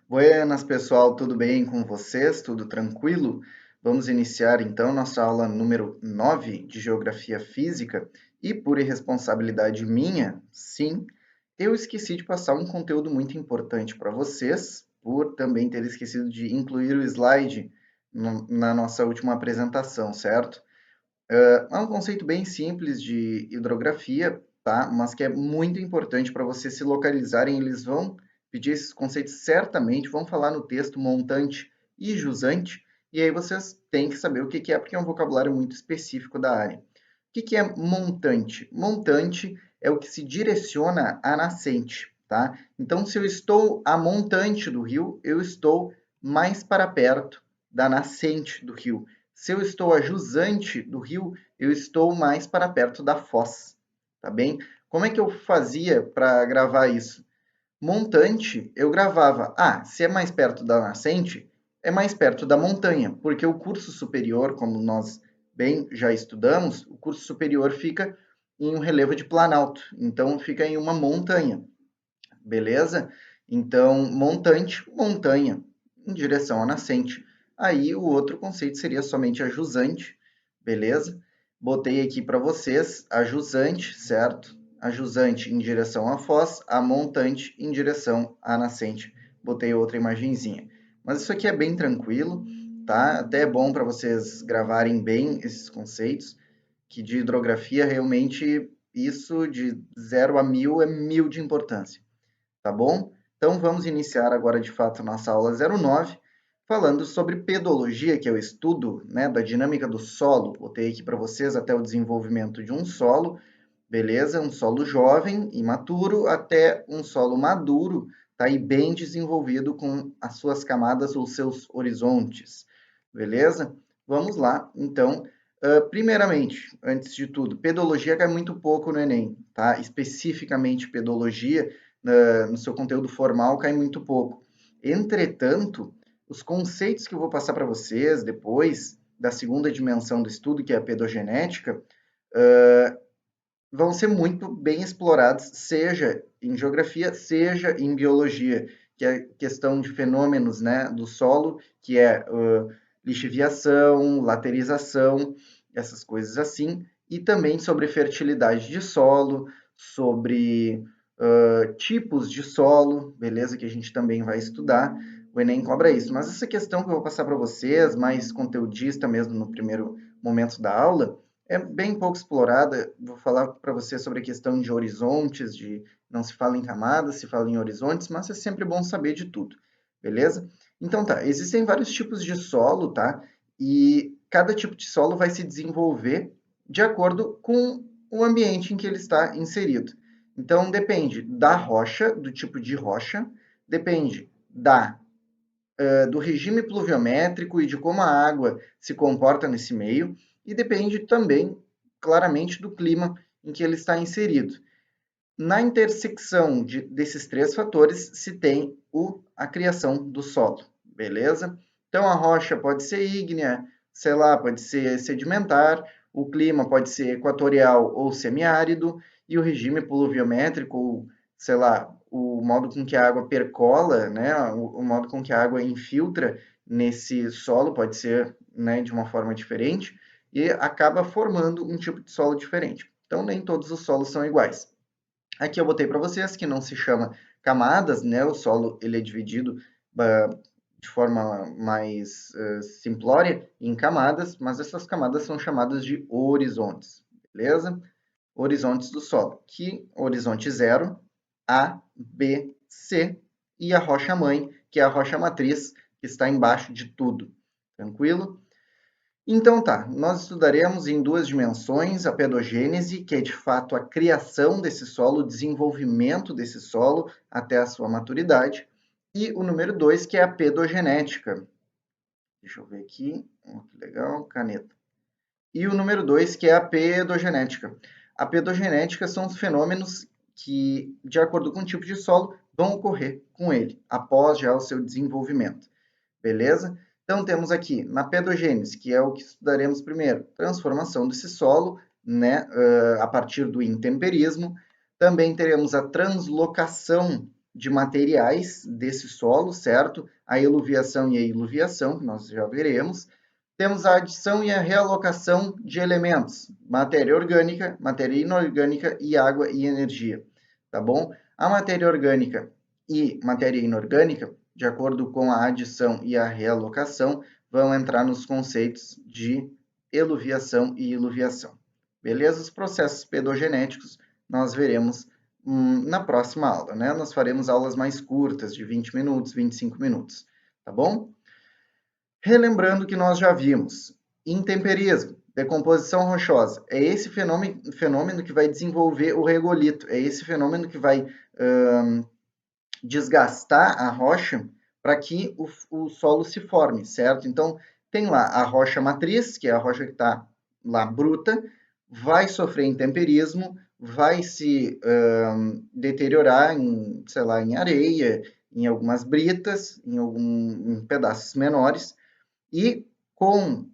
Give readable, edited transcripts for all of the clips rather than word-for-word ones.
Buenas, pessoal, tudo bem com vocês? Tudo tranquilo? Vamos iniciar então nossa aula número 9 de Geografia Física e por irresponsabilidade minha, sim, eu esqueci de passar um conteúdo muito importante para vocês, por também ter esquecido de incluir o slide na nossa última apresentação, certo? É um conceito bem simples de hidrografia, tá? Mas que é muito importante para vocês se localizarem. Eles vão pedir esses conceitos certamente, vão falar no texto montante e jusante, e aí vocês têm que saber o que é, porque é um vocabulário muito específico da área. O que é montante? Montante é o que se direciona à nascente, tá? Então, se eu estou a montante do rio, eu estou mais para perto da nascente do rio. Se eu estou a jusante do rio, eu estou mais para perto da foz, tá bem? Como é que eu fazia para gravar isso? Montante, eu gravava, se é mais perto da nascente, é mais perto da montanha, porque o curso superior, como nós bem já estudamos, o curso superior fica em um relevo de planalto, então fica em uma montanha, beleza? Então, montante, montanha, em direção à nascente. Aí o outro conceito seria somente a jusante, beleza? Botei aqui para vocês a jusante, certo? A jusante em direção à foz, a montante em direção à nascente. Botei outra imagenzinha. Mas isso aqui é bem tranquilo, tá? Até é bom para vocês gravarem bem esses conceitos, que de hidrografia realmente isso de 0 a 1000 é 1000 de importância, tá bom? Então vamos iniciar agora de fato nossa aula 09, falando sobre pedologia, que é o estudo, né, da dinâmica do solo. Botei aqui para vocês até o desenvolvimento de um solo, beleza? Um solo jovem, imaturo, até um solo maduro, tá aí bem desenvolvido com as suas camadas ou seus horizontes, beleza? Vamos lá, então. Primeiramente, antes de tudo, pedologia cai muito pouco no Enem, tá? Especificamente pedologia, no seu conteúdo formal, cai muito pouco. Entretanto, os conceitos que eu vou passar para vocês depois da segunda dimensão do estudo, que é a pedogenética, vão ser muito bem explorados, seja em geografia, seja em biologia, que é a questão de fenômenos, né, do solo, que é lixiviação, laterização, essas coisas assim, e também sobre fertilidade de solo, sobre tipos de solo, beleza? Que a gente também vai estudar. O Enem cobra isso. Mas essa questão que eu vou passar para vocês, mais conteudista mesmo no primeiro momento da aula, é bem pouco explorada. Vou falar para você sobre a questão de horizontes, de não se fala em camadas, se fala em horizontes, mas é sempre bom saber de tudo, beleza? Então tá, existem vários tipos de solo, tá? E cada tipo de solo vai se desenvolver de acordo com o ambiente em que ele está inserido. Então depende da rocha, do tipo de rocha, depende do regime pluviométrico e de como a água se comporta nesse meio, e depende também, claramente, do clima em que ele está inserido. Na intersecção desses três fatores se tem a criação do solo, beleza? Então a rocha pode ser ígnea, sei lá, pode ser sedimentar, o clima pode ser equatorial ou semiárido, e o regime pluviométrico, ou, sei lá, o modo com que a água percola, né, o modo com que a água infiltra nesse solo pode ser, né, de uma forma diferente, e acaba formando um tipo de solo diferente. Então nem todos os solos são iguais. Aqui eu botei para vocês que não se chama camadas, né? O solo ele é dividido de forma mais simplória em camadas, mas essas camadas são chamadas de horizontes, beleza? Horizontes do solo, que horizonte 0, A, B, C, e a rocha-mãe, que é a rocha matriz, que está embaixo de tudo. Tranquilo? Então tá, nós estudaremos em duas dimensões a pedogênese, que é de fato a criação desse solo, o desenvolvimento desse solo até a sua maturidade, e o número 2, que é a pedogenética. Deixa eu ver aqui, que legal, caneta. E o número 2, que é a pedogenética. A pedogenética são os fenômenos que, de acordo com o tipo de solo, vão ocorrer com ele, após já o seu desenvolvimento. Beleza? Então, temos aqui na pedogênese, que é o que estudaremos primeiro, transformação desse solo, né, a partir do intemperismo. Também teremos a translocação de materiais desse solo, certo? A eluviação e a iluviação, que nós já veremos. Temos a adição e a realocação de elementos, matéria orgânica, matéria inorgânica e água e energia, tá bom? A matéria orgânica e matéria inorgânica, de acordo com a adição e a realocação, vão entrar nos conceitos de eluviação e iluviação. Beleza? Os processos pedogenéticos nós veremos na próxima aula, né? Nós faremos aulas mais curtas, de 20 minutos, 25 minutos, tá bom? Relembrando que nós já vimos intemperismo, decomposição rochosa, é esse fenômeno que vai desenvolver o regolito, é esse fenômeno que vai desgastar a rocha para que o solo se forme, certo? Então, tem lá a rocha matriz, que é a rocha que está lá bruta, vai sofrer intemperismo, vai se deteriorar em, sei lá, em areia, em algumas britas, em pedaços menores, e com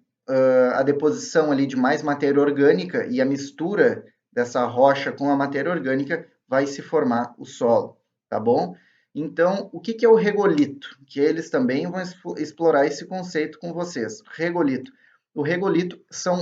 a deposição ali de mais matéria orgânica e a mistura dessa rocha com a matéria orgânica, vai se formar o solo, tá bom? Então, o que é o regolito? Que eles também vão explorar esse conceito com vocês. Regolito. O regolito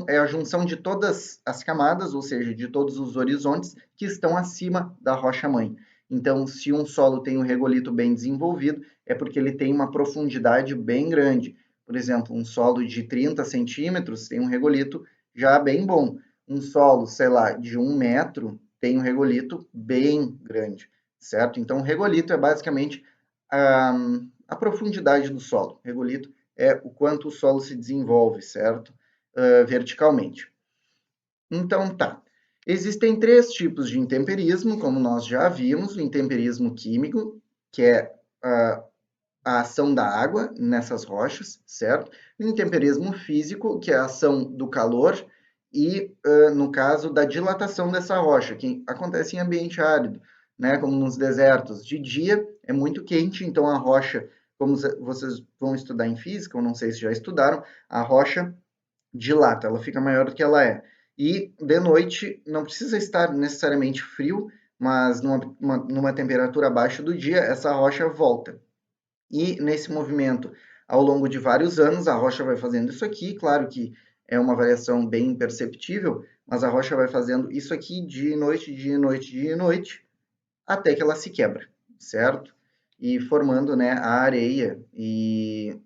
é a junção de todas as camadas, ou seja, de todos os horizontes que estão acima da rocha-mãe. Então, se um solo tem um regolito bem desenvolvido, é porque ele tem uma profundidade bem grande. Por exemplo, um solo de 30 centímetros tem um regolito já bem bom. Um solo, sei lá, de 1 metro tem um regolito bem grande, certo? Então, o regolito é basicamente a profundidade do solo. O regolito é o quanto o solo se desenvolve, certo? Verticalmente. Então, tá. Existem 3 tipos de intemperismo, como nós já vimos. O intemperismo químico, que é a ação da água nessas rochas, certo? O intemperismo físico, que é a ação do calor e, no caso, da dilatação dessa rocha, que acontece em ambiente árido, né? Como nos desertos. De dia é muito quente, então a rocha, como vocês vão estudar em física, ou não sei se já estudaram, a rocha dilata, ela fica maior do que ela é. E de noite não precisa estar necessariamente frio, mas numa temperatura abaixo do dia, essa rocha volta. E nesse movimento, ao longo de vários anos, a rocha vai fazendo isso aqui, claro que é uma variação bem imperceptível, mas a rocha vai fazendo isso aqui dia e noite, dia e noite, dia e noite, até que ela se quebra, certo? E formando, né, a areia e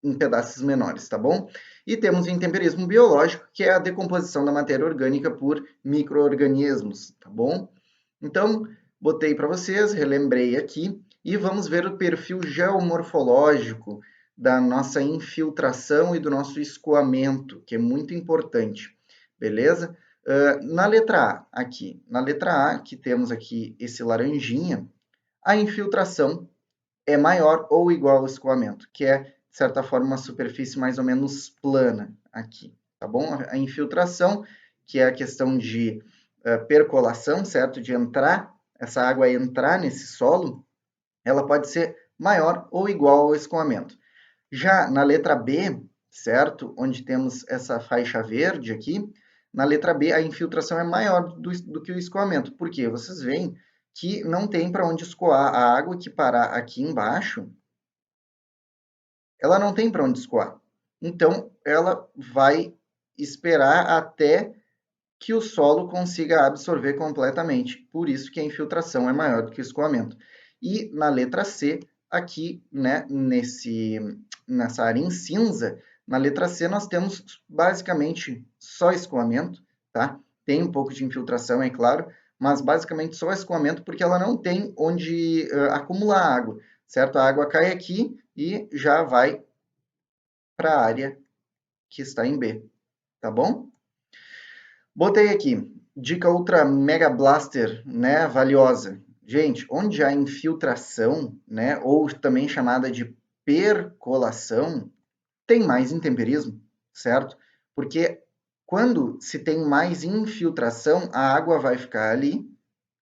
em pedaços menores, tá bom? E temos o intemperismo biológico, que é a decomposição da matéria orgânica por micro-organismos, tá bom? Então, botei para vocês, relembrei aqui, e vamos ver o perfil geomorfológico da nossa infiltração e do nosso escoamento, que é muito importante, beleza? Na letra A, aqui, na letra A, que temos aqui esse laranjinha, a infiltração é maior ou igual ao escoamento, que é, de certa forma, uma superfície mais ou menos plana aqui, tá bom? A infiltração, que é a questão de percolação, certo? De entrar, essa água entrar nesse solo, ela pode ser maior ou igual ao escoamento. Já na letra B, certo? Onde temos essa faixa verde aqui, na letra B a infiltração é maior do que o escoamento. Por quê? Vocês veem que não tem para onde escoar a água que parar aqui embaixo, ela não tem para onde escoar. Então, ela vai esperar até que o solo consiga absorver completamente. Por isso que a infiltração é maior do que o escoamento. E na letra C, aqui, né, nessa área em cinza, na letra C nós temos basicamente só escoamento, tá? Tem um pouco de infiltração, é claro, mas basicamente só escoamento porque ela não tem onde acumular água, certo? A água cai aqui e já vai para a área que está em B, tá bom? Botei aqui, dica ultra mega blaster, né, valiosa. Gente, onde há infiltração, né, ou também chamada de percolação, tem mais intemperismo, certo? Porque quando se tem mais infiltração, a água vai ficar ali,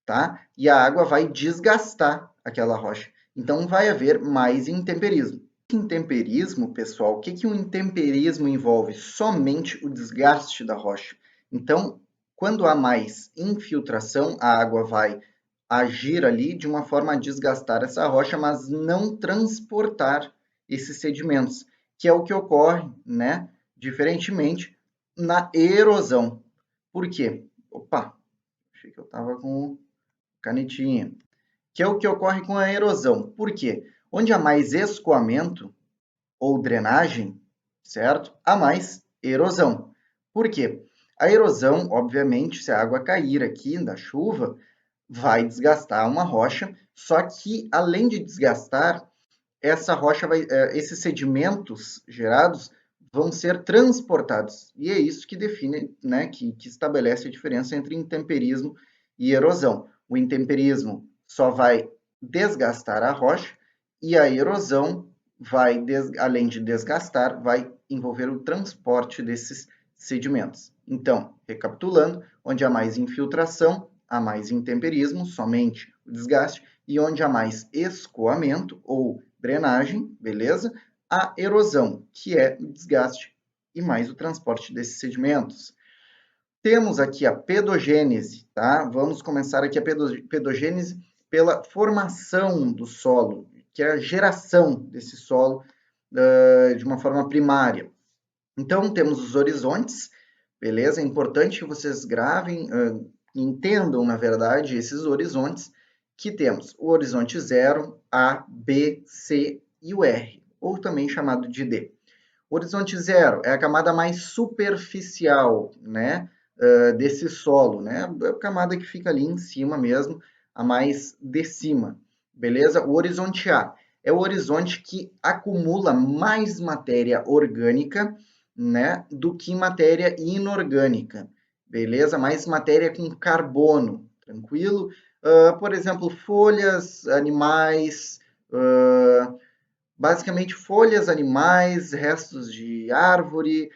tá? E a água vai desgastar aquela rocha. Então vai haver mais intemperismo. Intemperismo, pessoal, o que um intemperismo envolve? Somente o desgaste da rocha. Então, quando há mais infiltração, a água vai agir ali de uma forma a desgastar essa rocha, mas não transportar esses sedimentos, que é o que ocorre, né, diferentemente na erosão. Por quê? Opa, achei que eu estava com canetinha. Que é o que ocorre com a erosão. Por quê? Onde há mais escoamento ou drenagem, certo? Há mais erosão. Por quê? A erosão, obviamente, se a água cair aqui da chuva, vai desgastar uma rocha, só que além de desgastar, essa rocha vai, esses sedimentos gerados vão ser transportados. E é isso que define, né, que estabelece a diferença entre intemperismo e erosão. O intemperismo só vai desgastar a rocha e a erosão vai, além de desgastar, vai envolver o transporte desses sedimentos. Então, recapitulando, onde há mais infiltração, há mais intemperismo, somente o desgaste, e onde há mais escoamento ou drenagem, beleza? A erosão, que é o desgaste e mais o transporte desses sedimentos. Temos aqui a pedogênese, tá? Vamos começar aqui a pedogênese pela formação do solo, que é a geração desse solo de uma forma primária. Então, temos os horizontes, beleza? É importante que vocês gravem, entendam, na verdade, esses horizontes que temos. O horizonte 0, A, B, C e o R, ou também chamado de D. O horizonte 0 é a camada mais superficial, né, desse solo, né? A camada que fica ali em cima mesmo, a mais de cima, beleza? O horizonte A é o horizonte que acumula mais matéria orgânica, né, do que matéria inorgânica, beleza? Mais matéria com carbono, tranquilo? Por exemplo, folhas, animais, basicamente folhas, animais, restos de árvore,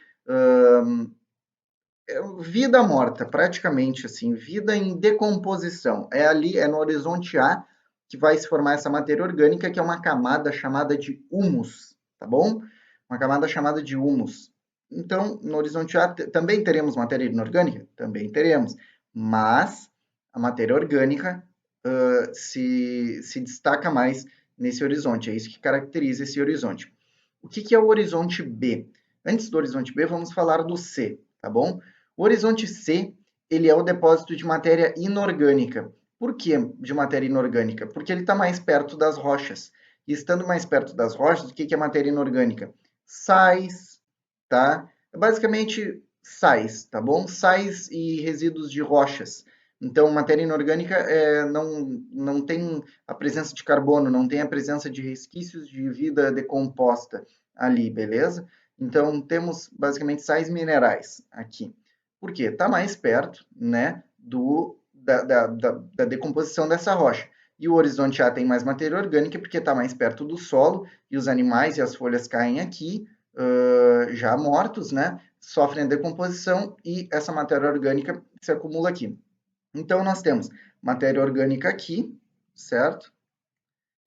vida morta, praticamente assim, vida em decomposição. É ali, é no horizonte A que vai se formar essa matéria orgânica, que é uma camada chamada de humus, tá bom? Uma camada chamada de humus. Então, no horizonte A também teremos matéria inorgânica? Também teremos, mas a matéria orgânica se destaca mais nesse horizonte, é isso que caracteriza esse horizonte. O que é o horizonte B? Antes do horizonte B, vamos falar do C, tá bom? O horizonte C, ele é o depósito de matéria inorgânica. Por que de matéria inorgânica? Porque ele está mais perto das rochas. E estando mais perto das rochas, o que é matéria inorgânica? Sais, tá? Basicamente sais, tá bom? Sais e resíduos de rochas. Então, matéria inorgânica não tem a presença de carbono, não tem a presença de resquícios de vida decomposta ali, beleza? Então, temos basicamente sais minerais aqui. Por quê? Está mais perto, né, da decomposição dessa rocha. E o horizonte A tem mais matéria orgânica porque está mais perto do solo e os animais e as folhas caem aqui, já mortos, né? Sofrem a decomposição e essa matéria orgânica se acumula aqui. Então, nós temos matéria orgânica aqui, certo?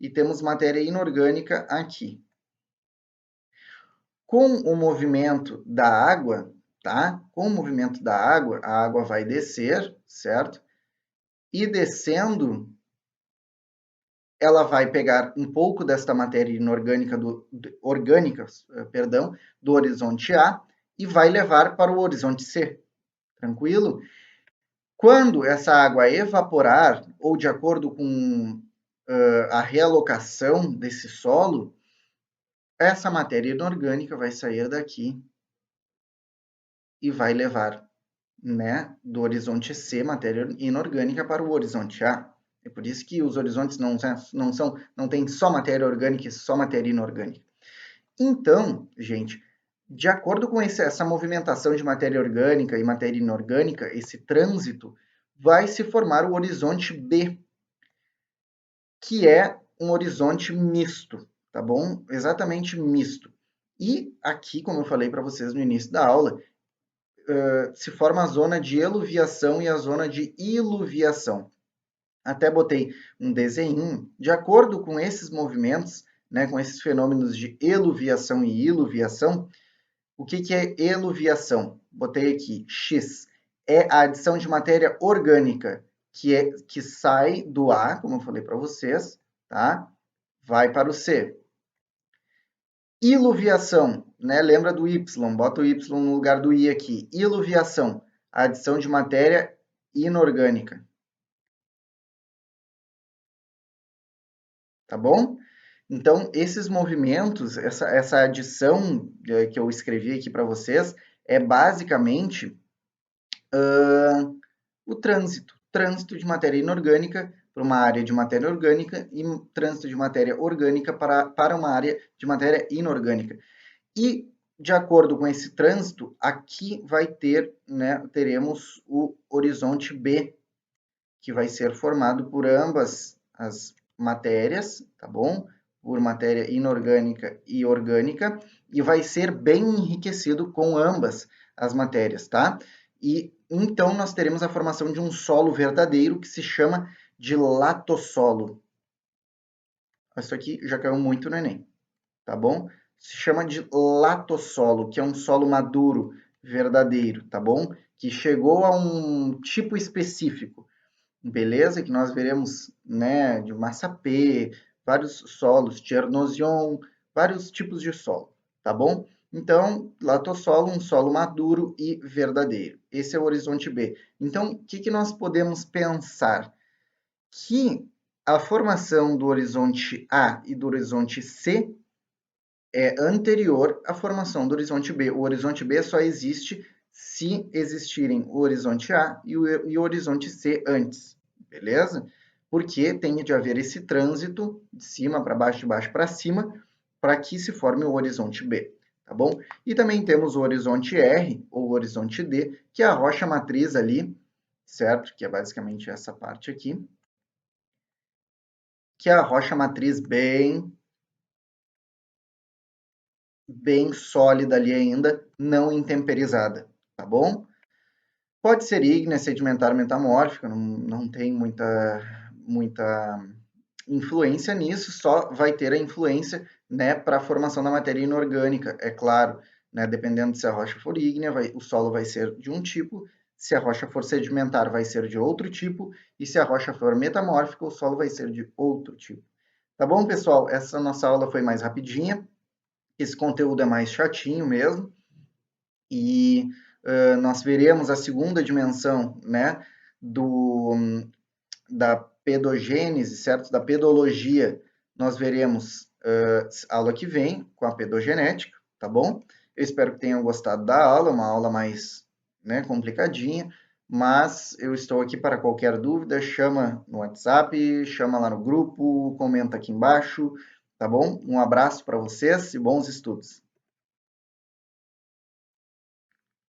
E temos matéria inorgânica aqui. Com o movimento da água, tá? Com o movimento da água, a água vai descer, certo? E descendo, ela vai pegar um pouco desta matéria inorgânica do horizonte A e vai levar para o horizonte C. Tranquilo? Quando essa água evaporar, ou de acordo com a realocação desse solo, essa matéria inorgânica vai sair daqui e vai levar, né, do horizonte C, matéria inorgânica, para o horizonte A. É por isso que os horizontes não tem só matéria orgânica e só matéria inorgânica. Então, gente, de acordo com essa movimentação de matéria orgânica e matéria inorgânica, esse trânsito, vai se formar o horizonte B, que é um horizonte misto, tá bom? Exatamente misto. E aqui, como eu falei para vocês no início da aula, se forma a zona de eluviação e a zona de iluviação. Até botei um desenho. De acordo com esses movimentos, né, com esses fenômenos de eluviação e iluviação, o que é eluviação? Botei aqui X. É a adição de matéria orgânica que sai do A, como eu falei para vocês, tá? Vai para o C. Iluviação, né? Lembra do Y, bota o Y no lugar do I aqui. Iluviação, adição de matéria inorgânica. Tá bom? Então, esses movimentos, essa adição que eu escrevi aqui para vocês, é basicamente o trânsito de matéria inorgânica para uma área de matéria orgânica e trânsito de matéria orgânica para uma área de matéria inorgânica. E, de acordo com esse trânsito, aqui vai ter, né, teremos o horizonte B, que vai ser formado por ambas as matérias, tá bom? Por matéria inorgânica e orgânica, e vai ser bem enriquecido com ambas as matérias, tá? E então nós teremos a formação de um solo verdadeiro que se chama de latossolo. Isso aqui já caiu muito no Enem, tá bom? Se chama de latossolo, que é um solo maduro, verdadeiro, tá bom? Que chegou a um tipo específico, beleza? Que nós veremos, né, de massapê, vários solos, Chernozem, vários tipos de solo, tá bom? Então, latossolo, um solo maduro e verdadeiro. Esse é o horizonte B. Então, o que nós podemos pensar? Que a formação do horizonte A e do horizonte C é anterior à formação do horizonte B. O horizonte B só existe se existirem o horizonte A e o horizonte C antes, beleza? Porque tem de haver esse trânsito de cima para baixo, de baixo para cima, para que se forme o horizonte B, tá bom? E também temos o horizonte R, ou horizonte D, que é a rocha matriz ali, certo? Que é basicamente essa parte aqui, que é a rocha matriz bem sólida ali ainda, não intemperizada, tá bom? Pode ser ígnea, sedimentar, metamórfica, não tem muita influência nisso, só vai ter a influência, né, para a formação da matéria inorgânica, é claro, né, dependendo se a rocha for ígnea, o solo vai ser de um tipo, se a rocha for sedimentar, vai ser de outro tipo, e se a rocha for metamórfica, o solo vai ser de outro tipo. Tá bom, pessoal? Essa nossa aula foi mais rapidinha, esse conteúdo é mais chatinho mesmo, e nós veremos a segunda dimensão, né, da pedogênese, certo? Da pedologia, nós veremos aula que vem com a pedogenética, tá bom? Eu espero que tenham gostado da aula, uma aula mais, né, complicadinha, mas eu estou aqui para qualquer dúvida, chama no WhatsApp, chama lá no grupo, comenta aqui embaixo, tá bom? Um abraço para vocês e bons estudos.